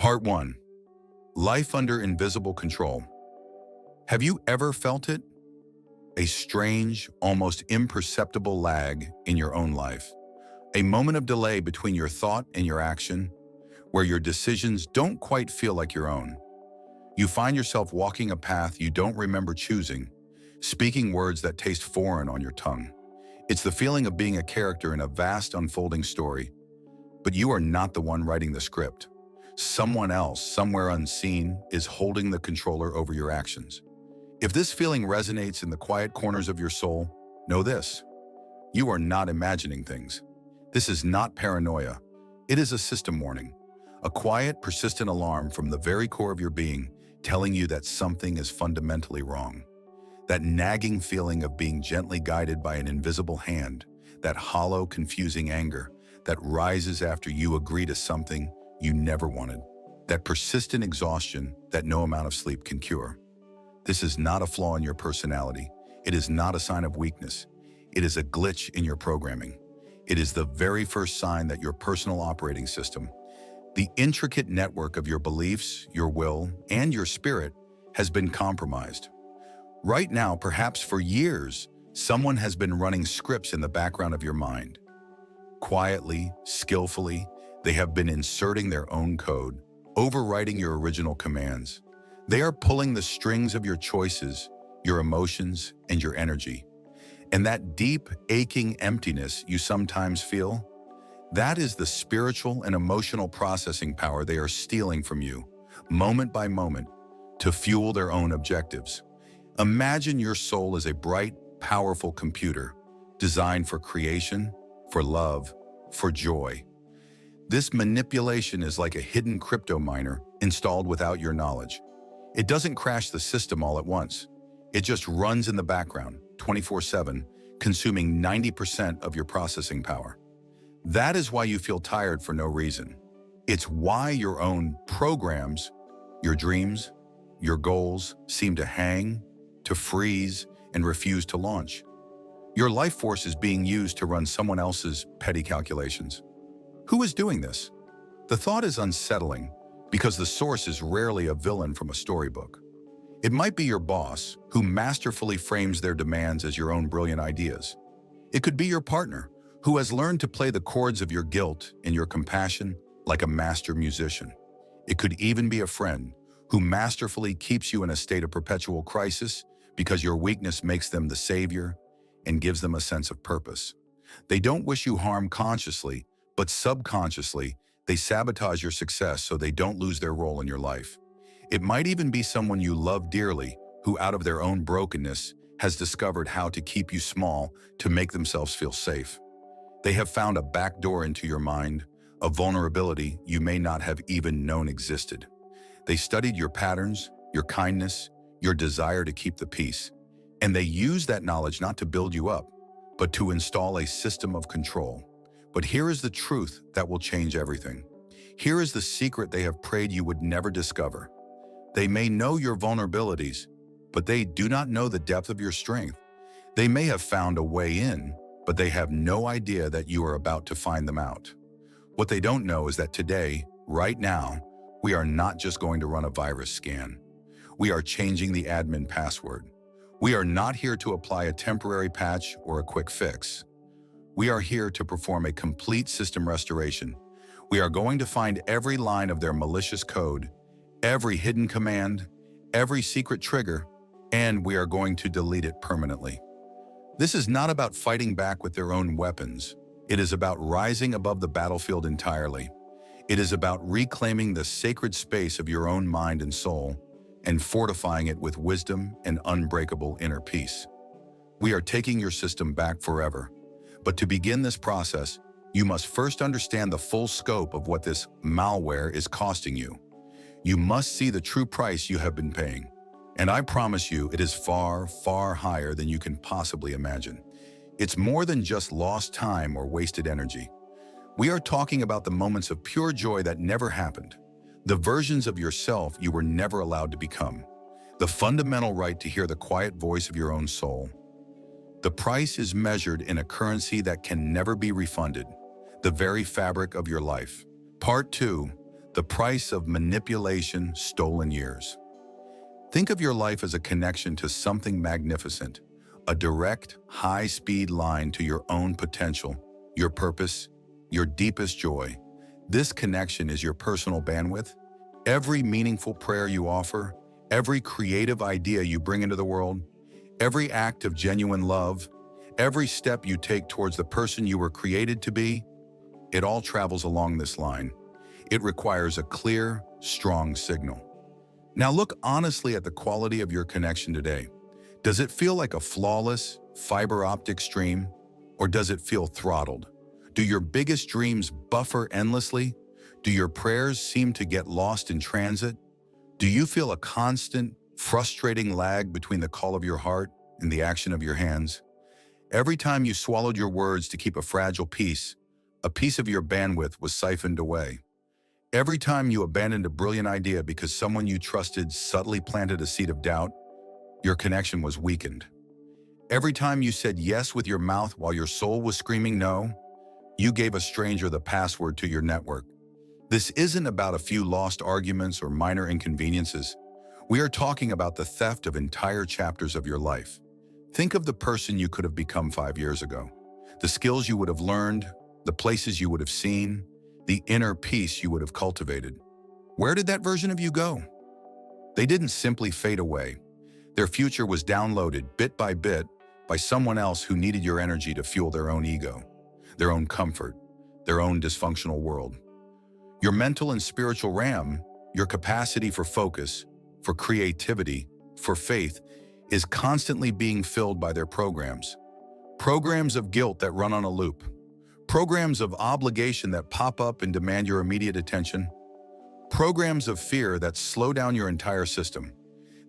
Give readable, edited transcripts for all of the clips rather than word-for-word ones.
Part 1. Life under invisible control. Have you ever felt it? A strange, almost imperceptible lag in your own life. A moment of delay between your thought and your action, where your decisions don't quite feel like your own. You find yourself walking a path you don't remember choosing, speaking words that taste foreign on your tongue. It's the feeling of being a character in a vast unfolding story, but you are not the one writing the script. Someone else, somewhere unseen, is holding the controller over your actions. If this feeling resonates in the quiet corners of your soul, know this: you are not imagining things. This is not paranoia. It is a system warning, a quiet, persistent alarm from the very core of your being, telling you that something is fundamentally wrong. That nagging feeling of being gently guided by an invisible hand, that hollow, confusing anger that rises after you agree to something you never wanted, that persistent exhaustion that no amount of sleep can cure. This is not a flaw in your personality. It is not a sign of weakness. It is a glitch in your programming. It is the very first sign that your personal operating system, the intricate network of your beliefs, your will, and your spirit, has been compromised. Right now, perhaps for years, someone has been running scripts in the background of your mind. Quietly, skillfully, they have been inserting their own code, overwriting your original commands. They are pulling the strings of your choices, your emotions, and your energy. And that deep, aching emptiness you sometimes feel, that is the spiritual and emotional processing power they are stealing from you, moment by moment, to fuel their own objectives. Imagine your soul as a bright, powerful computer, designed for creation, for love, for joy. This manipulation is like a hidden crypto miner installed without your knowledge. It doesn't crash the system all at once. It just runs in the background, 24/7, consuming 90% of your processing power. That is why you feel tired for no reason. It's why your own programs, your dreams, your goals seem to hang, to freeze, and refuse to launch. Your life force is being used to run someone else's petty calculations. Who is doing this? The thought is unsettling because the source is rarely a villain from a storybook. It might be your boss, who masterfully frames their demands as your own brilliant ideas. It could be your partner, who has learned to play the chords of your guilt and your compassion like a master musician. It could even be a friend, who masterfully keeps you in a state of perpetual crisis because your weakness makes them the savior and gives them a sense of purpose. They don't wish you harm consciously, but subconsciously, they sabotage your success so they don't lose their role in your life. It might even be someone you love dearly, who out of their own brokenness has discovered how to keep you small to make themselves feel safe. They have found a back door into your mind, a vulnerability you may not have even known existed. They studied your patterns, your kindness, your desire to keep the peace, and they use that knowledge not to build you up, but to install a system of control. But here is the truth that will change everything. Here is the secret they have prayed you would never discover. They may know your vulnerabilities, but they do not know the depth of your strength. They may have found a way in, but they have no idea that you are about to find them out. What they don't know is that today, right now, we are not just going to run a virus scan. We are changing the admin password. We are not here to apply a temporary patch or a quick fix. We are here to perform a complete system restoration. We are going to find every line of their malicious code, every hidden command, every secret trigger, and we are going to delete it permanently. This is not about fighting back with their own weapons. It is about rising above the battlefield entirely. It is about reclaiming the sacred space of your own mind and soul and fortifying it with wisdom and unbreakable inner peace. We are taking your system back forever. But to begin this process, you must first understand the full scope of what this malware is costing you. You must see the true price you have been paying. And I promise you, it is far, far higher than you can possibly imagine. It's more than just lost time or wasted energy. We are talking about the moments of pure joy that never happened, the versions of yourself you were never allowed to become, the fundamental right to hear the quiet voice of your own soul. The price is measured in a currency that can never be refunded, the very fabric of your life. Part 2. The price of manipulation, stolen years. Think of your life as a connection to something magnificent, a direct, high-speed line to your own potential, your purpose, your deepest joy. This connection is your personal bandwidth. Every meaningful prayer you offer, every creative idea you bring into the world, every act of genuine love, every step you take towards the person you were created to be, it all travels along this line. It requires a clear, strong signal. Now look honestly at the quality of your connection today. Does it feel like a flawless, fiber optic stream, or does it feel throttled? Do your biggest dreams buffer endlessly? Do your prayers seem to get lost in transit? Do you feel a constant, frustrating lag between the call of your heart and the action of your hands? Every time you swallowed your words to keep a fragile piece, a piece of your bandwidth was siphoned away. Every time you abandoned a brilliant idea because someone you trusted subtly planted a seed of doubt, your connection was weakened. Every time you said yes with your mouth while your soul was screaming no, you gave a stranger the password to your network. This isn't about a few lost arguments or minor inconveniences. We are talking about the theft of entire chapters of your life. Think of the person you could have become 5 years ago, the skills you would have learned, the places you would have seen, the inner peace you would have cultivated. Where did that version of you go? They didn't simply fade away. Their future was downloaded bit by someone else who needed your energy to fuel their own ego, their own comfort, their own dysfunctional world. Your mental and spiritual RAM, your capacity for focus, for creativity, for faith, is constantly being filled by their programs. Programs of guilt that run on a loop. Programs of obligation that pop up and demand your immediate attention. Programs of fear that slow down your entire system.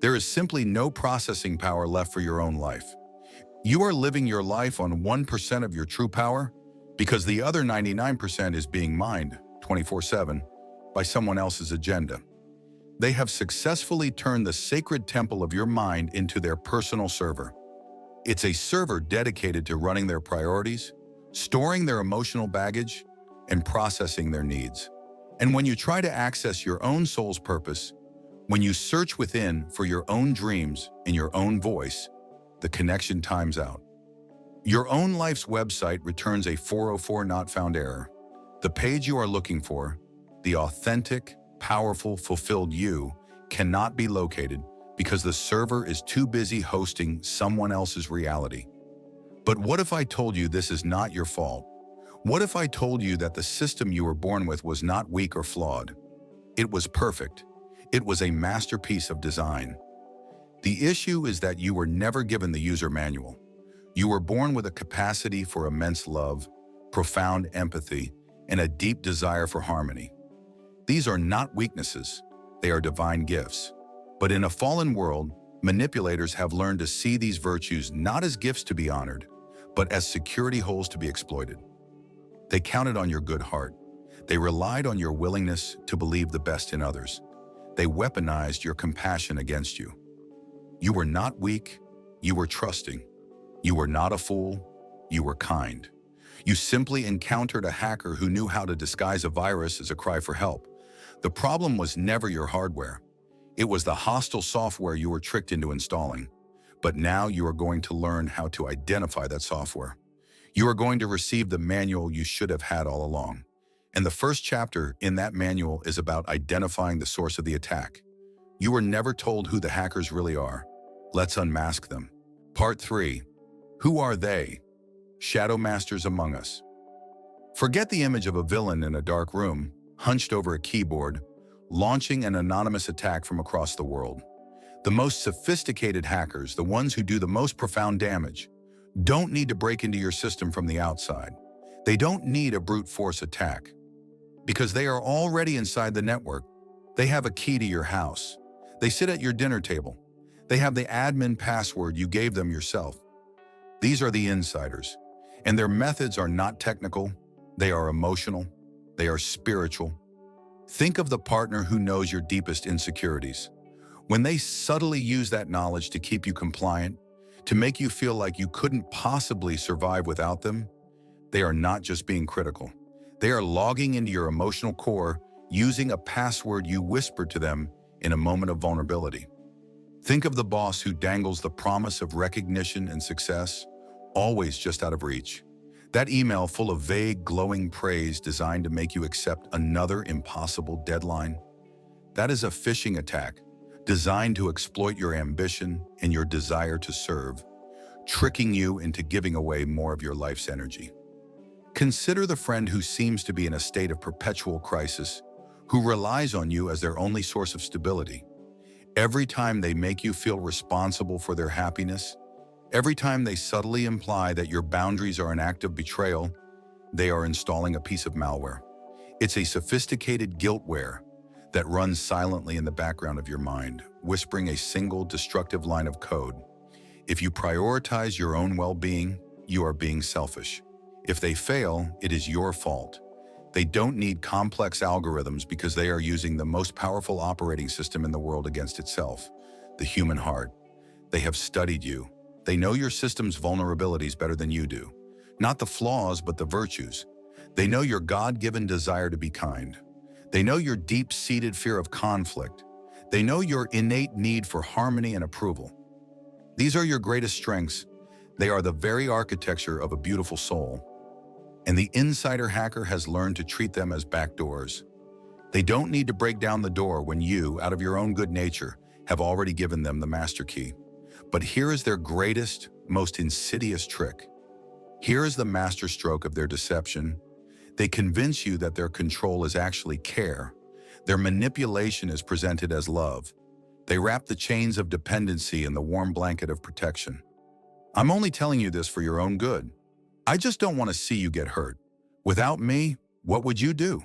There is simply no processing power left for your own life. You are living your life on 1% of your true power because the other 99% is being mined 24/7 by someone else's agenda. They have successfully turned the sacred temple of your mind into their personal server. It's a server dedicated to running their priorities, storing their emotional baggage, and processing their needs. And when you try to access your own soul's purpose, when you search within for your own dreams in your own voice, the connection times out. Your own life's website returns a 404 not found error. The page you are looking for, the authentic, powerful, fulfilled you, cannot be located because the server is too busy hosting someone else's reality. But what if I told you this is not your fault? What if I told you that the system you were born with was not weak or flawed? It was perfect. It was a masterpiece of design. The issue is that you were never given the user manual. You were born with a capacity for immense love, profound empathy, and a deep desire for harmony. These are not weaknesses. They are divine gifts. But in a fallen world, manipulators have learned to see these virtues not as gifts to be honored, but as security holes to be exploited. They counted on your good heart. They relied on your willingness to believe the best in others. They weaponized your compassion against you. You were not weak, you were trusting. You were not a fool, you were kind. You simply encountered a hacker who knew how to disguise a virus as a cry for help. The problem was never your hardware. It was the hostile software you were tricked into installing. But now you are going to learn how to identify that software. You are going to receive the manual you should have had all along. And the first chapter in that manual is about identifying the source of the attack. You were never told who the hackers really are. Let's unmask them. Part 3. Who are they? Shadow masters among us. Forget the image of a villain in a dark room, hunched over a keyboard, launching an anonymous attack from across the world. The most sophisticated hackers, the ones who do the most profound damage, don't need to break into your system from the outside. They don't need a brute force attack. Because they are already inside the network. They have a key to your house. They sit at your dinner table. They have the admin password you gave them yourself. These are the insiders. And their methods are not technical. They are emotional. They are spiritual. Think of the partner who knows your deepest insecurities. When they subtly use that knowledge to keep you compliant, to make you feel like you couldn't possibly survive without them, they are not just being critical. They are logging into your emotional core using a password you whispered to them in a moment of vulnerability. Think of the boss who dangles the promise of recognition and success, always just out of reach. That email full of vague, glowing praise designed to make you accept another impossible deadline. That is a phishing attack designed to exploit your ambition and your desire to serve, tricking you into giving away more of your life's energy. Consider the friend who seems to be in a state of perpetual crisis, who relies on you as their only source of stability. Every time they make you feel responsible for their happiness, every time they subtly imply that your boundaries are an act of betrayal, they are installing a piece of malware. It's a sophisticated guiltware that runs silently in the background of your mind, whispering a single destructive line of code. If you prioritize your own well-being, you are being selfish. If they fail, it is your fault. They don't need complex algorithms because they are using the most powerful operating system in the world against itself, the human heart. They have studied you. They know your system's vulnerabilities better than you do. Not the flaws, but the virtues. They know your God-given desire to be kind. They know your deep-seated fear of conflict. They know your innate need for harmony and approval. These are your greatest strengths. They are the very architecture of a beautiful soul. And the insider hacker has learned to treat them as backdoors. They don't need to break down the door when you, out of your own good nature, have already given them the master key. But here is their greatest, most insidious trick. Here is the masterstroke of their deception. They convince you that their control is actually care. Their manipulation is presented as love. They wrap the chains of dependency in the warm blanket of protection. I'm only telling you this for your own good. I just don't want to see you get hurt. Without me, what would you do?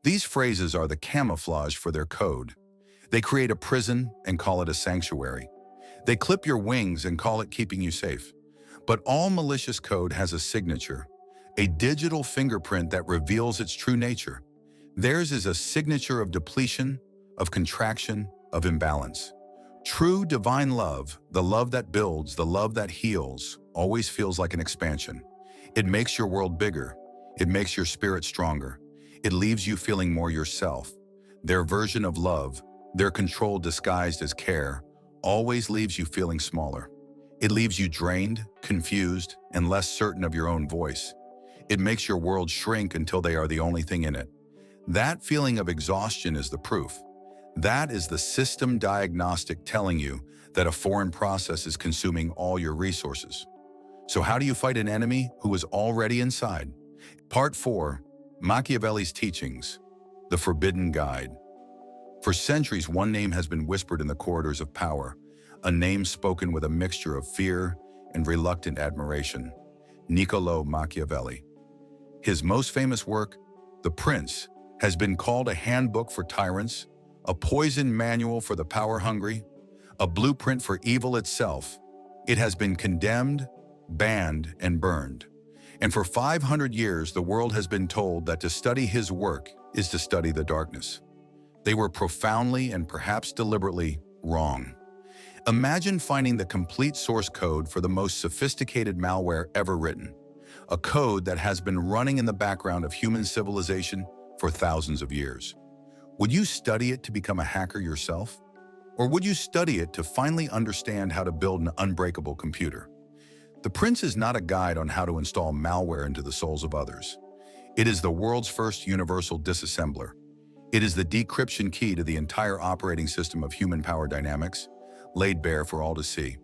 These phrases are the camouflage for their code. They create a prison and call it a sanctuary. They clip your wings and call it keeping you safe. But all malicious code has a signature, a digital fingerprint that reveals its true nature. Theirs is a signature of depletion, of contraction, of imbalance. True divine love, the love that builds, the love that heals, always feels like an expansion. It makes your world bigger. It makes your spirit stronger. It leaves you feeling more yourself. Their version of love, their control disguised as care, always leaves you feeling smaller. It leaves you drained, confused, and less certain of your own voice. It makes your world shrink until they are the only thing in it. That feeling of exhaustion is the proof. That is the system diagnostic telling you that a foreign process is consuming all your resources. So how do you fight an enemy who is already inside? Part 4, Machiavelli's Teachings, the Forbidden Guide. For centuries, one name has been whispered in the corridors of power, a name spoken with a mixture of fear and reluctant admiration, Niccolo Machiavelli. His most famous work, The Prince, has been called a handbook for tyrants, a poison manual for the power-hungry, a blueprint for evil itself. It has been condemned, banned, and burned. And for 500 years, the world has been told that to study his work is to study the darkness. They were profoundly and perhaps deliberately wrong. Imagine finding the complete source code for the most sophisticated malware ever written, a code that has been running in the background of human civilization for thousands of years. Would you study it to become a hacker yourself? Or would you study it to finally understand how to build an unbreakable computer? The Prince is not a guide on how to install malware into the souls of others. It is the world's first universal disassembler. It is the decryption key to the entire operating system of human power dynamics, laid bare for all to see.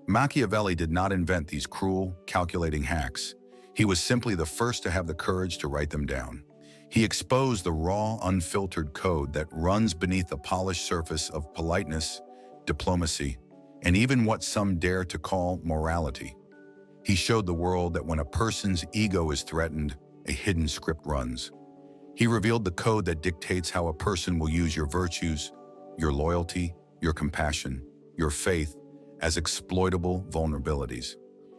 Machiavelli did not invent these cruel, calculating hacks. He was simply the first to have the courage to write them down. He exposed the raw, unfiltered code that runs beneath the polished surface of politeness, diplomacy, and even what some dare to call morality. He showed the world that when a person's ego is threatened, a hidden script runs. He revealed the code that dictates how a person will use your virtues, your loyalty, your compassion, your faith as exploitable vulnerabilities.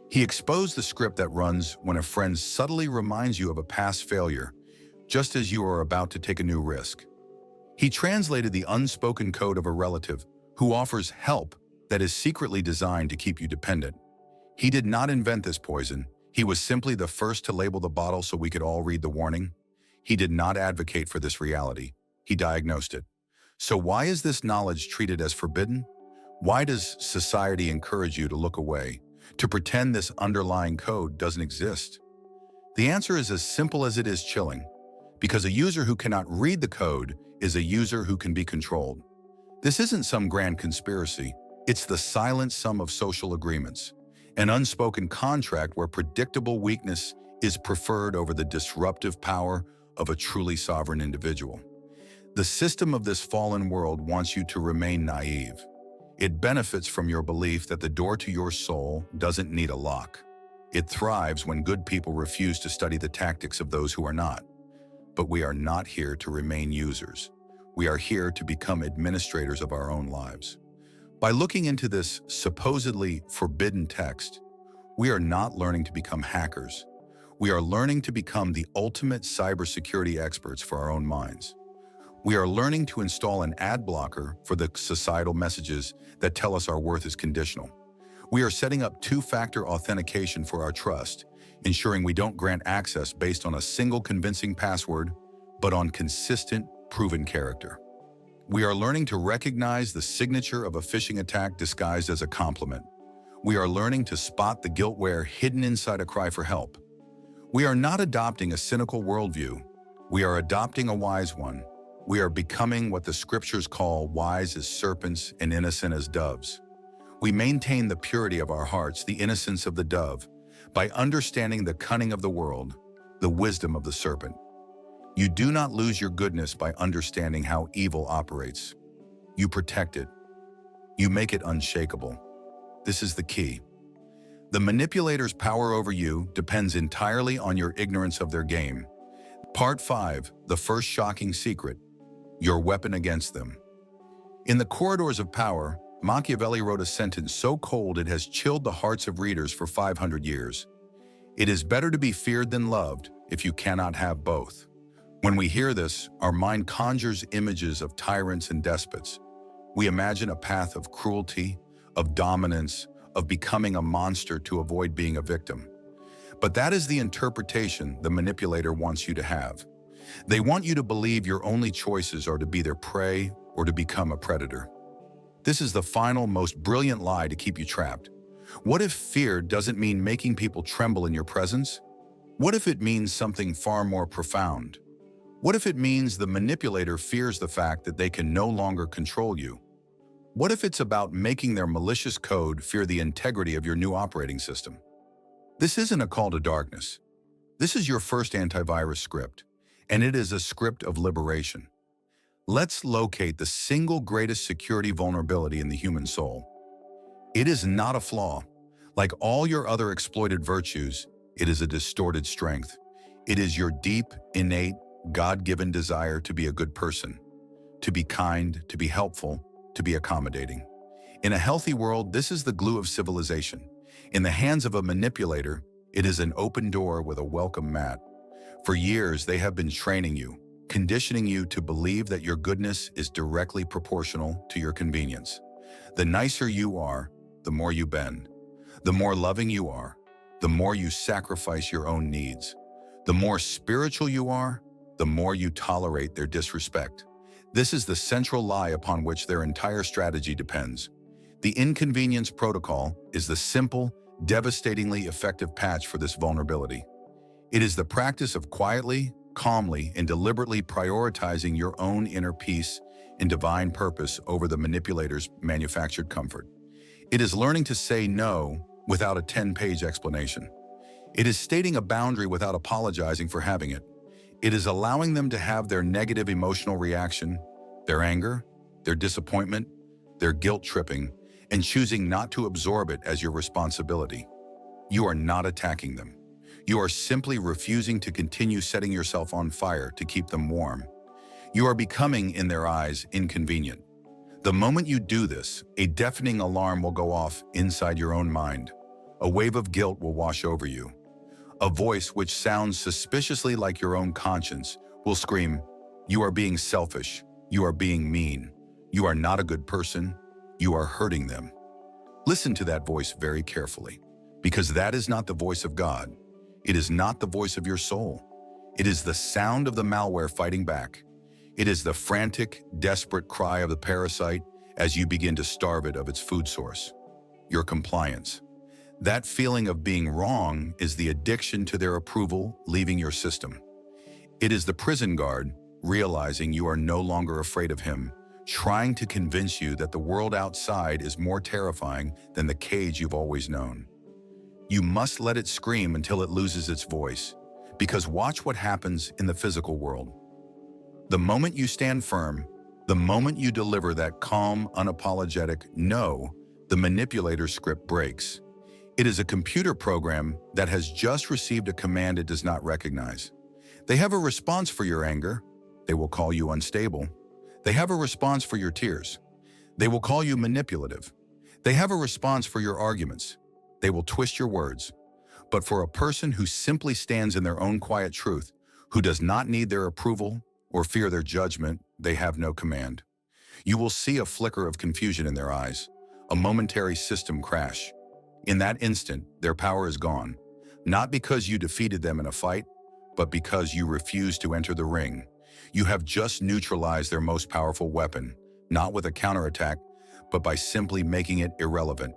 He exposed the script that runs when a friend subtly reminds you of a past failure, just as you are about to take a new risk. He translated the unspoken code of a relative who offers help that is secretly designed to keep you dependent. He did not invent this poison. He was simply the first to label the bottle so we could all read the warning. He did not advocate for this reality. He diagnosed it. So why is this knowledge treated as forbidden? Why does society encourage you to look away, to pretend this underlying code doesn't exist? The answer is as simple as it is chilling, because a user who cannot read the code is a user who can be controlled. This isn't some grand conspiracy. It's the silent sum of social agreements, an unspoken contract where predictable weakness is preferred over the disruptive power of a truly sovereign individual. The system of this fallen world wants you to remain naive. It benefits from your belief that the door to your soul doesn't need a lock. It thrives when good people refuse to study the tactics of those who are not. But we are not here to remain users. We are here to become administrators of our own lives. By looking into this supposedly forbidden text, we are not learning to become hackers. We are learning to become the ultimate cybersecurity experts for our own minds. We are learning to install an ad blocker for the societal messages that tell us our worth is conditional. We are setting up two-factor authentication for our trust, ensuring we don't grant access based on a single convincing password, but on consistent, proven character. We are learning to recognize the signature of a phishing attack disguised as a compliment. We are learning to spot the guiltware hidden inside a cry for help. We are not adopting a cynical worldview. We are adopting a wise one. We are becoming what the scriptures call wise as serpents and innocent as doves. We maintain the purity of our hearts, the innocence of the dove, by understanding the cunning of the world, the wisdom of the serpent. You do not lose your goodness by understanding how evil operates. You protect it. You make it unshakable. This is the key. The manipulator's power over you depends entirely on your ignorance of their game. Part 5, the first shocking secret, your weapon against them. In the corridors of power, Machiavelli wrote a sentence so cold it has chilled the hearts of readers for 500 years. It is better to be feared than loved if you cannot have both. When we hear this, our mind conjures images of tyrants and despots. We imagine a path of cruelty, of dominance, of becoming a monster to avoid being a victim. But that is the interpretation the manipulator wants you to have. They want you to believe your only choices are to be their prey or to become a predator. This is the final, most brilliant lie to keep you trapped. What if fear doesn't mean making people tremble in your presence? What if it means something far more profound? What if it means the manipulator fears the fact that they can no longer control you? What if it's about making their malicious code fear the integrity of your new operating system? This isn't a call to darkness. This is your first antivirus script, and it is a script of liberation. Let's locate the single greatest security vulnerability in the human soul. It is not a flaw. Like all your other exploited virtues, it is a distorted strength. It is your deep, innate, God-given desire to be a good person, to be kind, to be helpful, to be accommodating. In a healthy world, this is the glue of civilization. In the hands of a manipulator, it is an open door with a welcome mat. For years, they have been training you, conditioning you to believe that your goodness is directly proportional to your convenience. The nicer you are, the more you bend. The more loving you are, the more you sacrifice your own needs. The more spiritual you are, the more you tolerate their disrespect. This is the central lie upon which their entire strategy depends. The inconvenience protocol is the simple, devastatingly effective patch for this vulnerability. It is the practice of quietly, calmly, and deliberately prioritizing your own inner peace and divine purpose over the manipulator's manufactured comfort. It is learning to say no without a 10-page explanation. It is stating a boundary without apologizing for having it. It is allowing them to have their negative emotional reaction, their anger, their disappointment, their guilt-tripping, and choosing not to absorb it as your responsibility. You are not attacking them. You are simply refusing to continue setting yourself on fire to keep them warm. You are becoming, in their eyes, inconvenient. The moment you do this, a deafening alarm will go off inside your own mind. A wave of guilt will wash over you. A voice which sounds suspiciously like your own conscience will scream, "You are being selfish. You are being mean. You are not a good person. You are hurting them." Listen to that voice very carefully, because that is not the voice of God. It is not the voice of your soul. It is the sound of the malware fighting back. It is the frantic, desperate cry of the parasite as you begin to starve it of its food source, your compliance. That feeling of being wrong is the addiction to their approval leaving your system. It is the prison guard realizing you are no longer afraid of him, trying to convince you that the world outside is more terrifying than the cage you've always known. You must let it scream until it loses its voice, because watch what happens in the physical world. The moment you stand firm, the moment you deliver that calm, unapologetic no, the manipulator's script breaks. It is a computer program that has just received a command it does not recognize. They have a response for your anger. They will call you unstable. They have a response for your tears. They will call you manipulative. They have a response for your arguments. They will twist your words. But for a person who simply stands in their own quiet truth, who does not need their approval or fear their judgment, they have no command. You will see a flicker of confusion in their eyes, a momentary system crash. In that instant, their power is gone, not because you defeated them in a fight, but because you refused to enter the ring. You have just neutralized their most powerful weapon, not with a counterattack, but by simply making it irrelevant.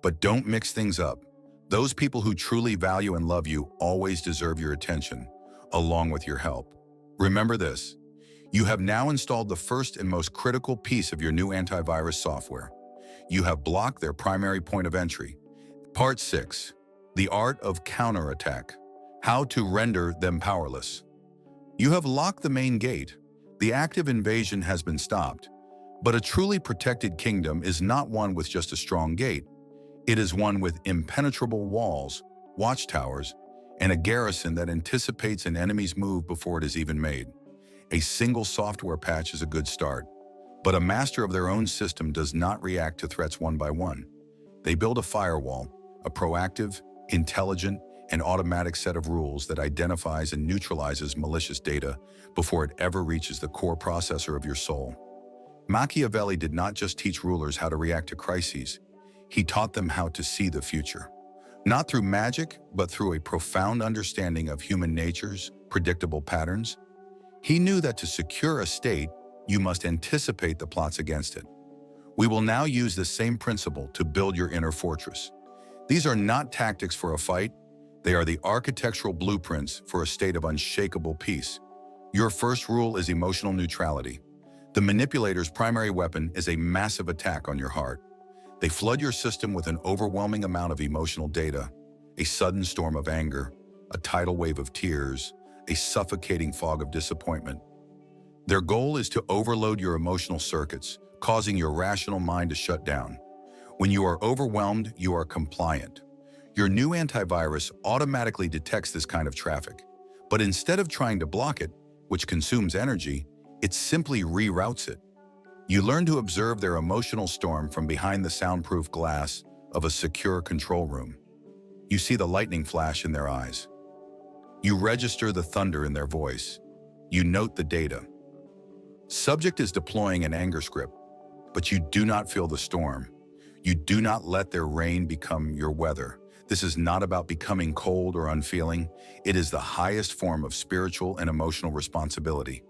But don't mix things up. Those people who truly value and love you always deserve your attention, along with your help. Remember this, you have now installed the first and most critical piece of your new antivirus software. You have blocked their primary point of entry. Part 6. The Art of Counterattack. How to render them powerless. You have locked the main gate. The active invasion has been stopped. But a truly protected kingdom is not one with just a strong gate. It is one with impenetrable walls, watchtowers, and a garrison that anticipates an enemy's move before it is even made. A single software patch is a good start, but a master of their own system does not react to threats one by one. They build a firewall, a proactive, intelligent, and automatic set of rules that identifies and neutralizes malicious data before it ever reaches the core processor of your soul. Machiavelli did not just teach rulers how to react to crises, he taught them how to see the future. Not through magic, but through a profound understanding of human nature's predictable patterns. He knew that to secure a state, you must anticipate the plots against it. We will now use the same principle to build your inner fortress. These are not tactics for a fight. They are the architectural blueprints for a state of unshakable peace. Your first rule is emotional neutrality. The manipulator's primary weapon is a massive attack on your heart. They flood your system with an overwhelming amount of emotional data, a sudden storm of anger, a tidal wave of tears, a suffocating fog of disappointment. Their goal is to overload your emotional circuits, causing your rational mind to shut down. When you are overwhelmed, you are compliant. Your new antivirus automatically detects this kind of traffic, but instead of trying to block it, which consumes energy, it simply reroutes it. You learn to observe their emotional storm from behind the soundproof glass of a secure control room. You see the lightning flash in their eyes. You register the thunder in their voice. You note the data. Subject is deploying an anger script, but you do not feel the storm. You do not let their rain become your weather. This is not about becoming cold or unfeeling. It is the highest form of spiritual and emotional responsibility.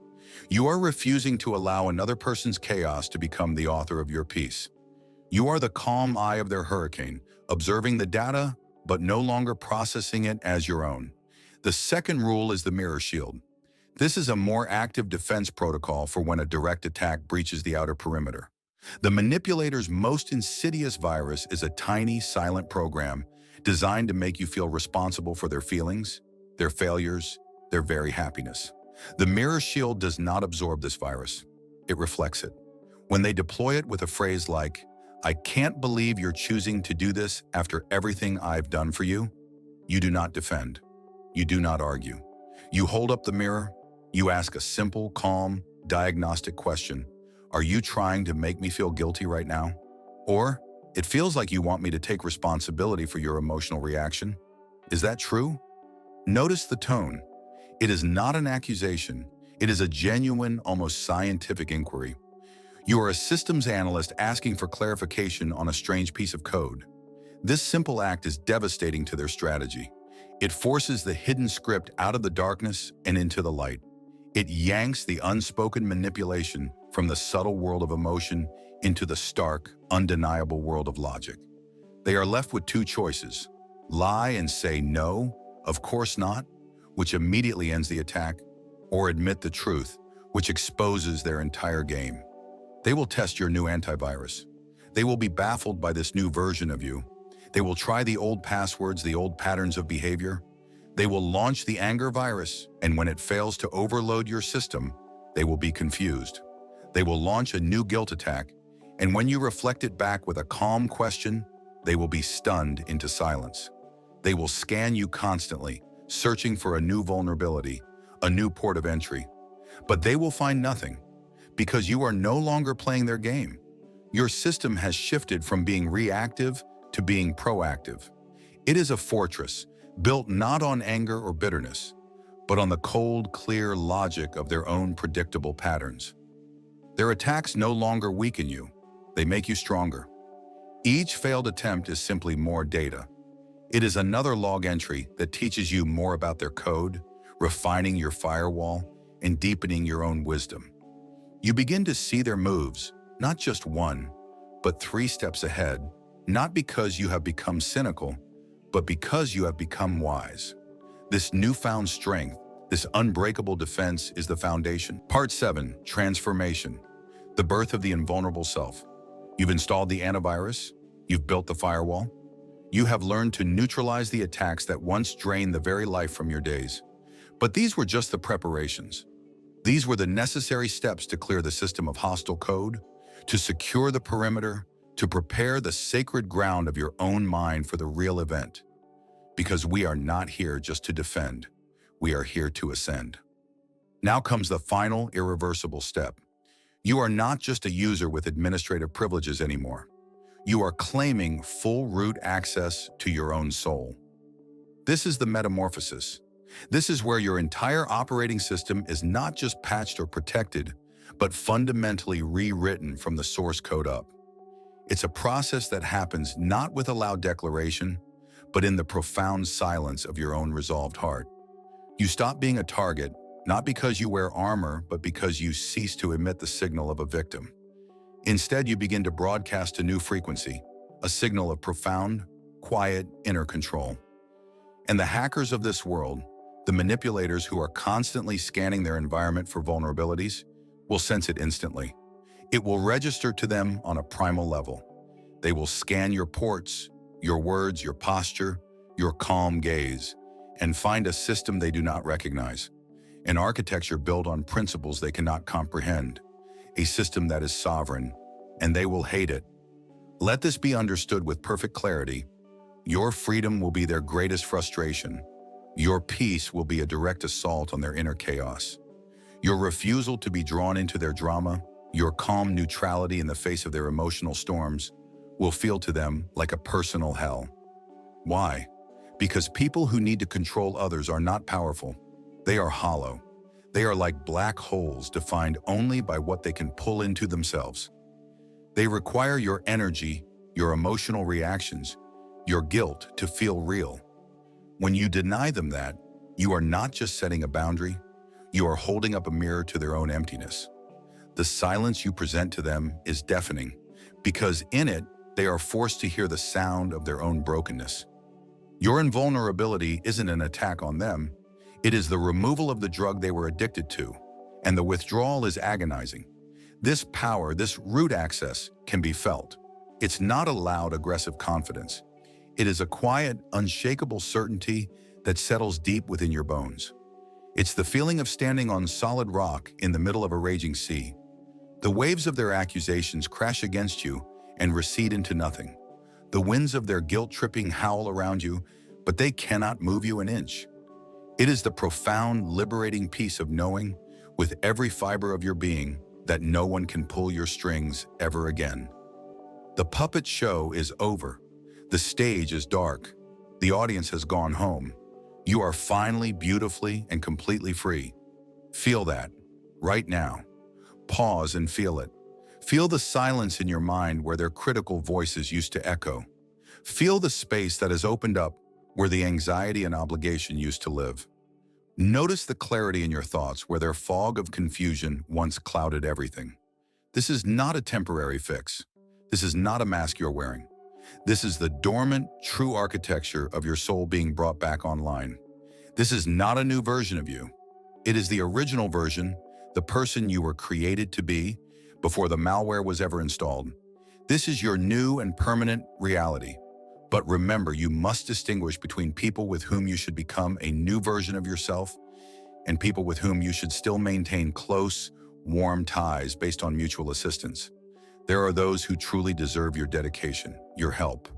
You are refusing to allow another person's chaos to become the author of your peace. You are the calm eye of their hurricane, observing the data, but no longer processing it as your own. The second rule is the mirror shield. This is a more active defense protocol for when a direct attack breaches the outer perimeter. The manipulator's most insidious virus is a tiny, silent program designed to make you feel responsible for their feelings, their failures, their very happiness. The mirror shield does not absorb this virus. It reflects it. When they deploy it with a phrase like, "I can't believe you're choosing to do this after everything I've done for you," you do not defend. You do not argue. You hold up the mirror. You ask a simple, calm, diagnostic question. Are you trying to make me feel guilty right now? Or, it feels like you want me to take responsibility for your emotional reaction. Is that true? Notice the tone. It is not an accusation. It is a genuine, almost scientific inquiry. You are a systems analyst asking for clarification on a strange piece of code. This simple act is devastating to their strategy. It forces the hidden script out of the darkness and into the light. It yanks the unspoken manipulation from the subtle world of emotion into the stark, undeniable world of logic. They are left with two choices: lie and say no, of course not, which immediately ends the attack, or admit the truth, which exposes their entire game. They will test your new antivirus. They will be baffled by this new version of you. They will try the old passwords, the old patterns of behavior. They will launch the anger virus, and when it fails to overload your system, they will be confused. They will launch a new guilt attack, and when you reflect it back with a calm question, they will be stunned into silence. They will scan you constantly, searching for a new vulnerability, a new port of entry. But they will find nothing, because you are no longer playing their game. Your system has shifted from being reactive to being proactive. It is a fortress, built not on anger or bitterness, but on the cold, clear logic of their own predictable patterns. Their attacks no longer weaken you, they make you stronger. Each failed attempt is simply more data. It is another log entry that teaches you more about their code, refining your firewall, and deepening your own wisdom. You begin to see their moves, not just one, but 3 steps ahead, not because you have become cynical, but because you have become wise. This newfound strength, this unbreakable defense is the foundation. Part 7, Transformation. The birth of the invulnerable self. You've installed the antivirus, you've built the firewall, you have learned to neutralize the attacks that once drained the very life from your days. But these were just the preparations. These were the necessary steps to clear the system of hostile code, to secure the perimeter, to prepare the sacred ground of your own mind for the real event. Because we are not here just to defend, we are here to ascend. Now comes the final, irreversible step. You are not just a user with administrative privileges anymore. You are claiming full root access to your own soul. This is the metamorphosis. This is where your entire operating system is not just patched or protected, but fundamentally rewritten from the source code up. It's a process that happens not with a loud declaration, but in the profound silence of your own resolved heart. You stop being a target, not because you wear armor, but because you cease to emit the signal of a victim. Instead, you begin to broadcast a new frequency, a signal of profound, quiet, inner control. And the hackers of this world, the manipulators who are constantly scanning their environment for vulnerabilities, will sense it instantly. It will register to them on a primal level. They will scan your ports, your words, your posture, your calm gaze, and find a system they do not recognize, an architecture built on principles they cannot comprehend, a system that is sovereign, and they will hate it. Let this be understood with perfect clarity. Your freedom will be their greatest frustration. Your peace will be a direct assault on their inner chaos. Your refusal to be drawn into their drama, your calm neutrality in the face of their emotional storms, will feel to them like a personal hell. Why? Because people who need to control others are not powerful. They are hollow. They are like black holes defined only by what they can pull into themselves. They require your energy, your emotional reactions, your guilt to feel real. When you deny them that, you are not just setting a boundary, you are holding up a mirror to their own emptiness. The silence you present to them is deafening, because in it, they are forced to hear the sound of their own brokenness. Your invulnerability isn't an attack on them, it is the removal of the drug they were addicted to, and the withdrawal is agonizing. This power, this root access, can be felt. It's not a loud, aggressive confidence. It is a quiet, unshakable certainty that settles deep within your bones. It's the feeling of standing on solid rock in the middle of a raging sea. The waves of their accusations crash against you and recede into nothing. The winds of their guilt-tripping howl around you, but they cannot move you an inch. It is the profound, liberating peace of knowing, with every fiber of your being, that no one can pull your strings ever again. The puppet show is over. The stage is dark. The audience has gone home. You are finally, beautifully, and completely free. Feel that, right now. Pause and feel it. Feel the silence in your mind where their critical voices used to echo. Feel the space that has opened up where the anxiety and obligation used to live. Notice the clarity in your thoughts where their fog of confusion once clouded everything. This is not a temporary fix. This is not a mask you're wearing. This is the dormant, true architecture of your soul being brought back online. This is not a new version of you. It is the original version, the person you were created to be before the malware was ever installed. This is your new and permanent reality. But remember, you must distinguish between people with whom you should become a new version of yourself and people with whom you should still maintain close, warm ties based on mutual assistance. There are those who truly deserve your dedication, your help.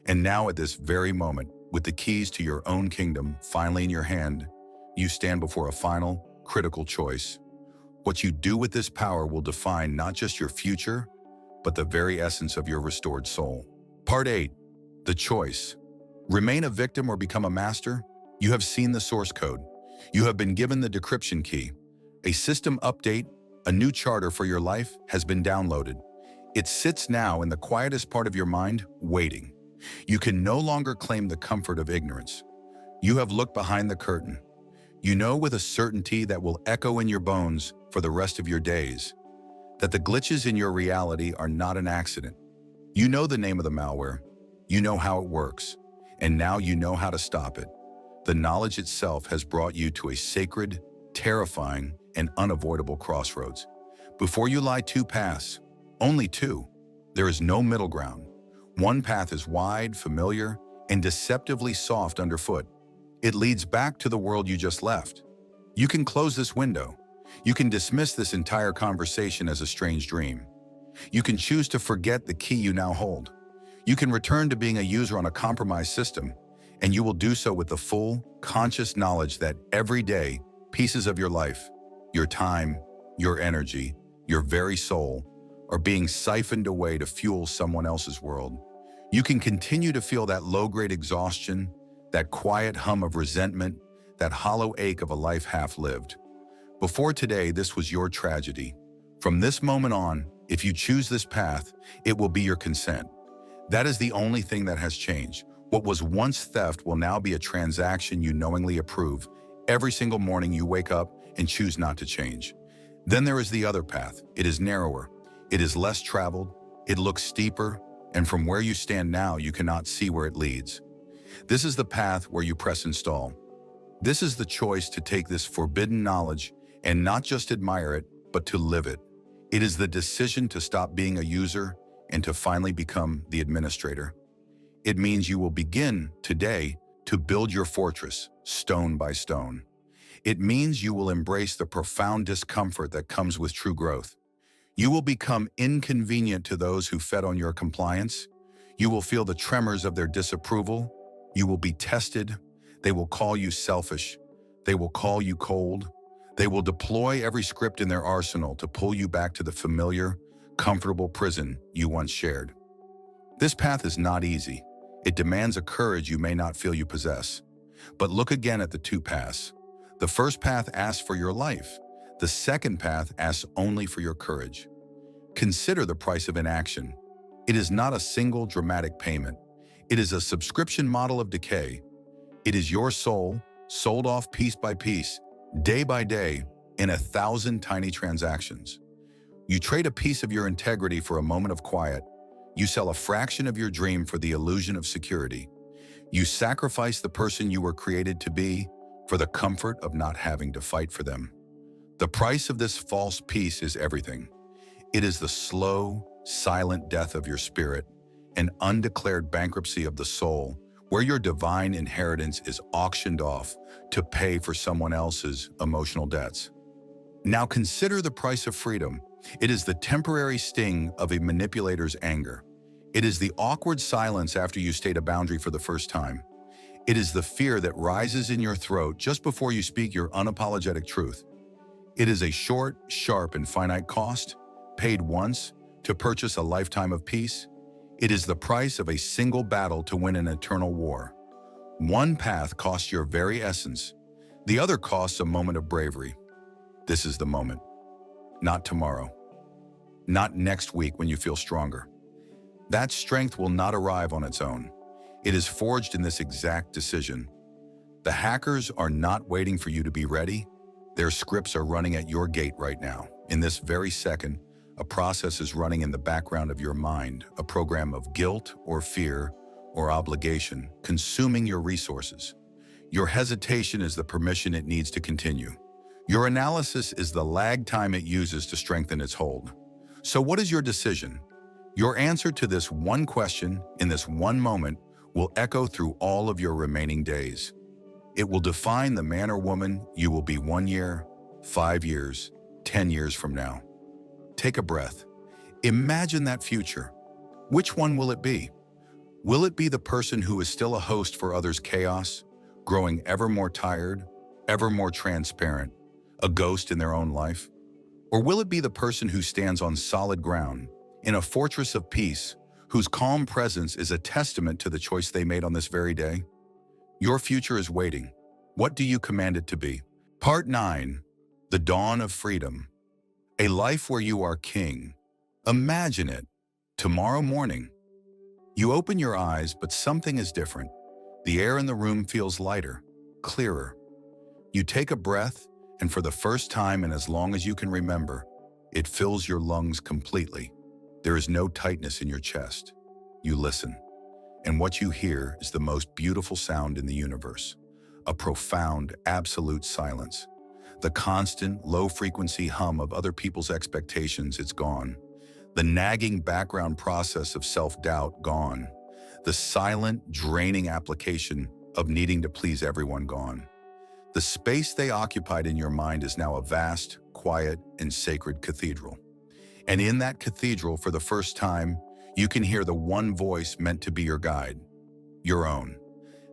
And now at this very moment, with the keys to your own kingdom finally in your hand, you stand before a final, critical choice. What you do with this power will define not just your future, but the very essence of your restored soul. Part 8. The choice. Remain a victim or become a master? You have seen the source code. You have been given the decryption key. A system update, a new charter for your life has been downloaded. It sits now in the quietest part of your mind, waiting. You can no longer claim the comfort of ignorance. You have looked behind the curtain. You know with a certainty that will echo in your bones for the rest of your days, that the glitches in your reality are not an accident. You know the name of the malware. You know how it works, and now you know how to stop it. The knowledge itself has brought you to a sacred, terrifying, and unavoidable crossroads. Before you lie two paths, only two. There is no middle ground. One path is wide, familiar, and deceptively soft underfoot. It leads back to the world you just left. You can close this window. You can dismiss this entire conversation as a strange dream. You can choose to forget the key you now hold. You can return to being a user on a compromised system, and you will do so with the full, conscious knowledge that every day, pieces of your life, your time, your energy, your very soul, are being siphoned away to fuel someone else's world. You can continue to feel that low-grade exhaustion, that quiet hum of resentment, that hollow ache of a life half-lived. Before today, this was your tragedy. From this moment on, if you choose this path, it will be your consent. That is the only thing that has changed. What was once theft will now be a transaction you knowingly approve. Every single morning you wake up and choose not to change. Then there is the other path. It is narrower. It is less traveled. It looks steeper. And from where you stand now, you cannot see where it leads. This is the path where you press install. This is the choice to take this forbidden knowledge and not just admire it, but to live it. It is the decision to stop being a user and to finally become the administrator. It means you will begin today to build your fortress, stone by stone. It means you will embrace the profound discomfort that comes with true growth. You will become inconvenient to those who fed on your compliance. You will feel the tremors of their disapproval. You will be tested. They will call you selfish. They will call you cold. They will deploy every script in their arsenal to pull you back to the familiar, comfortable prison you once shared. This path is not easy. It demands a courage you may not feel you possess. But look again at the two paths. The first path asks for your life. The second path asks only for your courage. Consider the price of inaction. It is not a single dramatic payment. It is a subscription model of decay. It is your soul, sold off piece by piece, day by day, in 1,000 tiny transactions. You trade a piece of your integrity for a moment of quiet. You sell a fraction of your dream for the illusion of security. You sacrifice the person you were created to be for the comfort of not having to fight for them. The price of this false peace is everything. It is the slow, silent death of your spirit, an undeclared bankruptcy of the soul, where your divine inheritance is auctioned off to pay for someone else's emotional debts. Now consider the price of freedom. It is the temporary sting of a manipulator's anger. It is the awkward silence after you state a boundary for the first time. It is the fear that rises in your throat just before you speak your unapologetic truth. It is a short, sharp, and finite cost, paid once, to purchase a lifetime of peace. It is the price of a single battle to win an eternal war. One path costs your very essence. The other costs a moment of bravery. This is the moment. Not tomorrow. Not next week when you feel stronger. That strength will not arrive on its own. It is forged in this exact decision. The hackers are not waiting for you to be ready. Their scripts are running at your gate right now. In this very second, a process is running in the background of your mind, a program of guilt or fear or obligation, consuming your resources. Your hesitation is the permission it needs to continue. Your analysis is the lag time it uses to strengthen its hold. So what is your decision? Your answer to this one question in this one moment will echo through all of your remaining days. It will define the man or woman you will be 1 year, 5 years, 10 years from now. Take a breath. Imagine that future. Which one will it be? Will it be the person who is still a host for others' chaos, growing ever more tired, ever more transparent, a ghost in their own life? Or will it be the person who stands on solid ground, in a fortress of peace, whose calm presence is a testament to the choice they made on this very day? Your future is waiting. What do you command it to be? Part 9. The Dawn of Freedom. A life where you are king. Imagine it. Tomorrow morning. You open your eyes, but something is different. The air in the room feels lighter, clearer. You take a breath, and for the first time in as long as you can remember, it fills your lungs completely. There is no tightness in your chest. You listen, and what you hear is the most beautiful sound in the universe. A profound, absolute silence. The constant, low-frequency hum of other people's expectations, it's gone. The nagging background process of self-doubt, gone. The silent, draining application of needing to please everyone, gone. The space they occupied in your mind is now a vast, quiet, and sacred cathedral. And in that cathedral, for the first time, you can hear the one voice meant to be your guide, your own.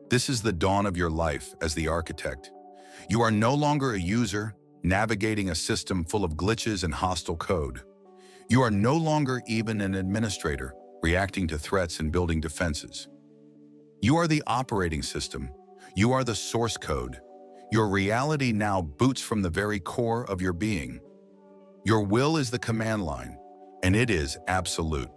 This is the dawn of your life as the architect. You are no longer a user, navigating a system full of glitches and hostile code. You are no longer even an administrator, reacting to threats and building defenses. You are the operating system. You are the source code. Your reality now boots from the very core of your being. Your will is the command line, and it is absolute.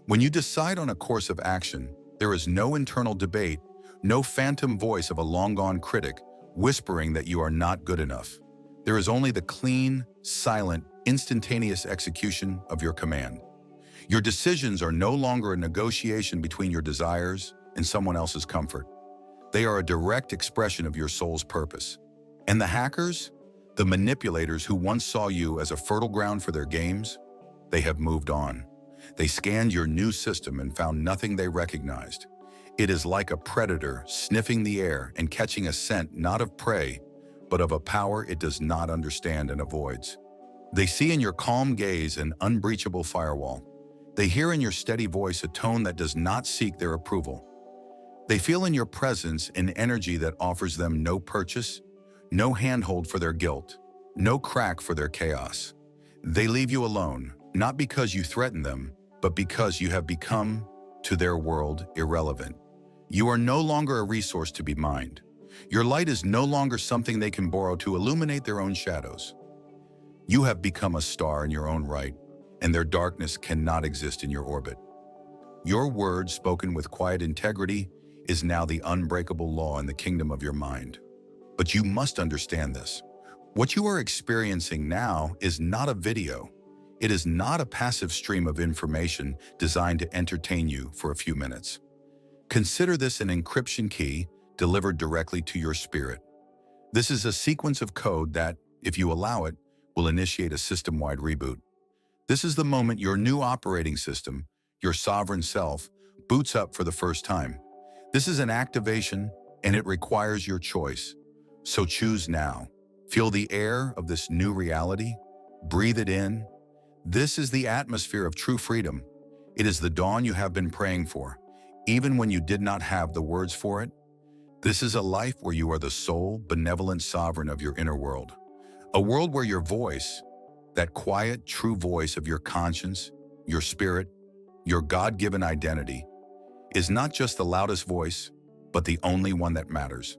When you decide on a course of action, there is no internal debate, no phantom voice of a long-gone critic whispering that you are not good enough. There is only the clean, silent, instantaneous execution of your command. Your decisions are no longer a negotiation between your desires and someone else's comfort. They are a direct expression of your soul's purpose. And the hackers, the manipulators who once saw you as a fertile ground for their games, they have moved on. They scanned your new system and found nothing they recognized. It is like a predator sniffing the air and catching a scent not of prey, but of a power it does not understand and avoids. They see in your calm gaze an unbreachable firewall. They hear in your steady voice a tone that does not seek their approval. They feel in your presence an energy that offers them no purchase, no handhold for their guilt, no crack for their chaos. They leave you alone, not because you threaten them, but because you have become, to their world, irrelevant. You are no longer a resource to be mined. Your light is no longer something they can borrow to illuminate their own shadows. You have become a star in your own right, and their darkness cannot exist in your orbit. Your word, spoken with quiet integrity, is now the unbreakable law in the kingdom of your mind. But you must understand this. What you are experiencing now is not a video. It is not a passive stream of information designed to entertain you for a few minutes. Consider this an encryption key delivered directly to your spirit. This is a sequence of code that, if you allow it, will initiate a system-wide reboot. This is the moment your new operating system, your sovereign self, boots up for the first time. This is an activation, and it requires your choice. So choose now. Feel the air of this new reality. Breathe it in. This is the atmosphere of true freedom. It is the dawn you have been praying for, even when you did not have the words for it. This is a life where you are the sole, benevolent sovereign of your inner world. A world where your voice, that quiet, true voice of your conscience, your spirit, your God-given identity, is not just the loudest voice, but the only one that matters.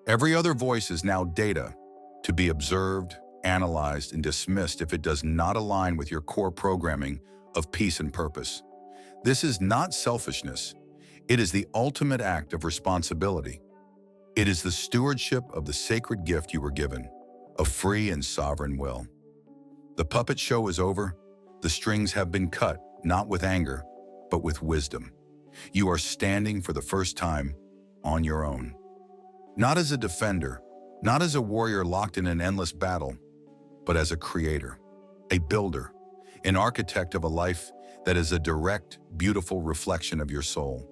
Every other voice is now data, to be observed, analyzed, and dismissed if it does not align with your core programming of peace and purpose. This is not selfishness. It is the ultimate act of responsibility. It is the stewardship of the sacred gift you were given, a free and sovereign will. The puppet show is over. The strings have been cut, not with anger, but with wisdom. You are standing for the first time on your own. Not as a defender, not as a warrior locked in an endless battle, but as a creator, a builder, an architect of a life that is a direct, beautiful reflection of your soul.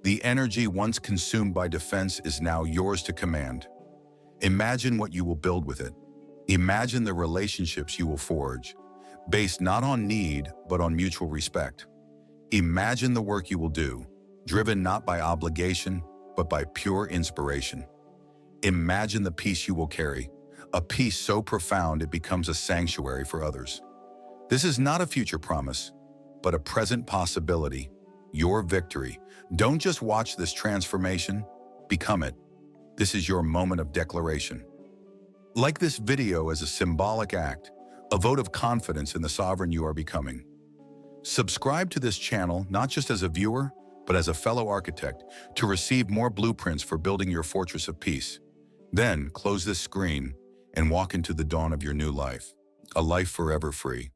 The energy once consumed by defense is now yours to command. Imagine what you will build with it. Imagine the relationships you will forge, based not on need, but on mutual respect. Imagine the work you will do, driven not by obligation, but by pure inspiration. Imagine the peace you will carry, a peace so profound it becomes a sanctuary for others. This is not a future promise, but a present possibility, your victory. Don't just watch this transformation, become it. This is your moment of declaration. Like this video as a symbolic act, a vote of confidence in the sovereign you are becoming. Subscribe to this channel not just as a viewer, but as a fellow architect to receive more blueprints for building your fortress of peace. Then close this screen and walk into the dawn of your new life, a life forever free.